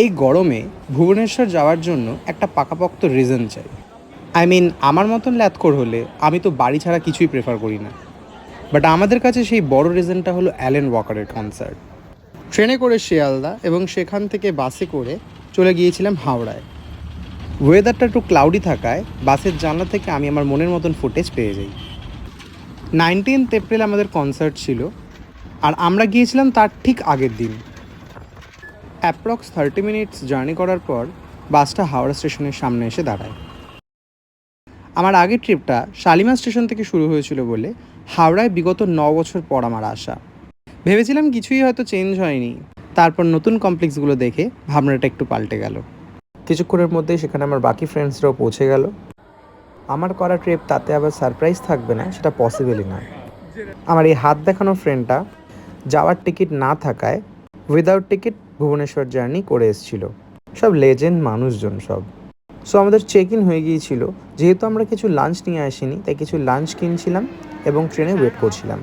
এই গরমে ভুবনেশ্বর যাওয়ার জন্য একটা পাকাপোক্ত রিজন চাই। আমার মতন ল্যাতখোর হলে আমি তো বাড়ি ছাড়া কিছুই প্রেফার করি না। বাট আমাদের কাছে সেই বড় রিজনটা হলো অ্যালেন ওয়াকারের কনসার্ট। ট্রেনে করে শিয়ালদা এবং সেখান থেকে বাসে করে চলে গিয়েছিলাম হাওড়ায়। ওয়েদারটা একটু ক্লাউডি থাকায় বাসের জানলা থেকে আমি আমার মনের মতন ফুটেজ পেয়ে যাই। 19 এপ্রিল আমাদের কনসার্ট ছিল, আর আমরা গিয়েছিলাম তার ঠিক আগের দিন। অ্যাপ্রক্স 30 মিনিটস জার্নি করার পর বাসটা হাওড়া স্টেশনের সামনে এসে দাঁড়ায়। আমার আগের ট্রিপটা শালিমার স্টেশন থেকে শুরু হয়েছিল বলে হাওড়ায় বিগত 9 বছর পর আমার আসা। ভেবেছিলাম কিছুই হয়তো চেঞ্জ হয়নি, তারপর নতুন কমপ্লেক্সগুলো দেখে ভাবনাটা একটু পাল্টে গেল। কিছুক্ষণের মধ্যেই সেখানে আমার বাকি ফ্রেন্ডসরাও পৌঁছে গেল। আমার করা ট্রিপ তাতে আবার সারপ্রাইজ থাকবে না সেটা পসিবলই না। আমার এই হাত দেখানো ফ্রেন্ডটা যাওয়ার টিকিট না থাকায় উইদাউট টিকিট ভুবনেশ্বর জার্নি করে এসেছিল। সব লেজেন্ড মানুষজন সব। সো আমাদের চেক ইন হয়ে গিয়েছিল। যেহেতু আমরা কিছু লাঞ্চ নিয়ে আসিনি, তাই কিছু লাঞ্চ কিনছিলাম এবং ট্রেনে ওয়েট করছিলাম।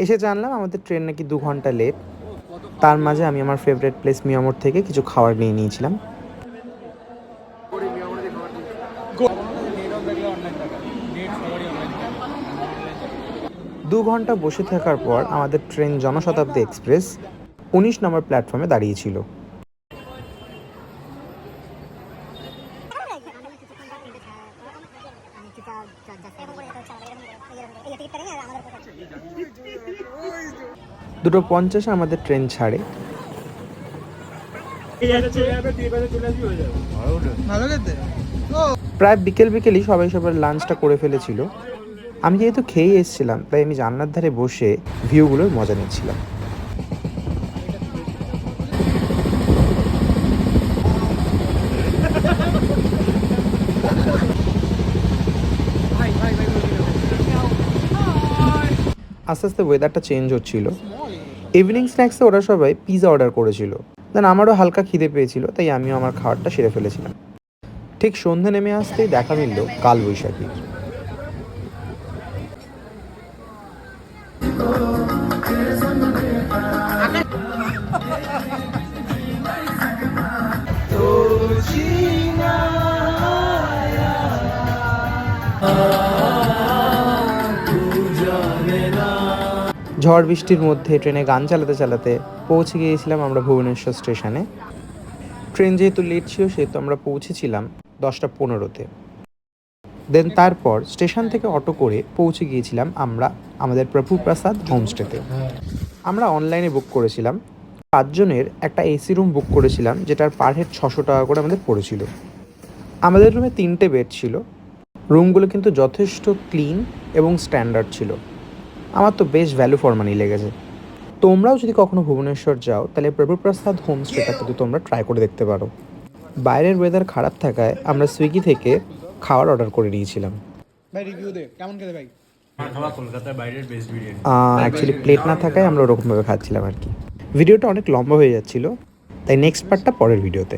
এসে জানলাম আমাদের ট্রেন নাকি 2 ঘন্টা লেট। তার মাঝে আমি আমার ফেভারিট প্লেস মিয়ামোর থেকে কিছু খাবার নিয়ে নিয়েছিলাম। দু ঘন্টা বসে থাকার পর আমাদের ট্রেন জনশতাব্দী এক্সপ্রেস 19 নম্বর প্ল্যাটফর্মে দাঁড়িয়েছিল। দুটো 50 আমাদের ট্রেন ছাড়ে। প্রায় বিকেলই সবাই সবার লাঞ্চটা করে ফেলেছিল। আমি যেহেতু খেয়ে এসেছিলাম, তাই আমি জানলার ধারে বসে ভিউগুলোর মজা নিচ্ছিলাম। আস্তে আস্তে ওয়েদারটা চেঞ্জ হচ্ছিল। ইভিনিং স্ন্যাক্সে ওরা সবাই পিৎজা অর্ডার করেছিল। দেন আমারও হালকা খিদে পেয়েছিল, তাই আমিও আমার খাবারটা সেরে ফেলেছিলাম। ঠিক সন্ধে নেমে আসতেই দেখা মিলল কালবৈশাখী। ঝড় বৃষ্টির মধ্যে ট্রেনে গান চালাতে চালাতে পৌঁছে গিয়েছিলাম আমরা ভুবনেশ্বর স্টেশনে। ট্রেন যেহেতু লেট ছিল সেহেতু আমরা পৌঁছেছিলাম 10:15-তে। দেন তারপর স্টেশন থেকে অটো করে পৌঁছে গিয়েছিলাম আমরা আমাদের প্রভুপ্রসাদ হোমস্টেতে। আমরা অনলাইনে বুক করেছিলাম। 5 জনের একটা এসি রুম বুক করেছিলাম, যেটার পার হেড 600 টাকা করে আমাদের পড়েছিল। আমাদের রুমে 3টে বেড ছিল। রুমগুলো কিন্তু যথেষ্ট ক্লিন এবং স্ট্যান্ডার্ড ছিল। আমার তো বেশ ভ্যালু ফর মানি লেগেছে। তোমরাও যদি কখনো ভুবনেশ্বর যাও তাহলে প্রভুপ্রসাদ হোমস্টেটা কিন্তু তোমরা ট্রাই করে দেখতে পারো। বাইরের ওয়েদার খারাপ থাকায় আমরা সুইগি থেকে খাবার অর্ডার করে নিয়েছিলাম। অ্যাকচুয়ালি প্লেট না থাকায় আমরা ওরকমভাবে খাচ্ছিলাম আর কি। ভিডিওটা অনেক লম্বা হয়ে যাচ্ছিল, তাই নেক্সট পার্টটা পরের ভিডিওতে।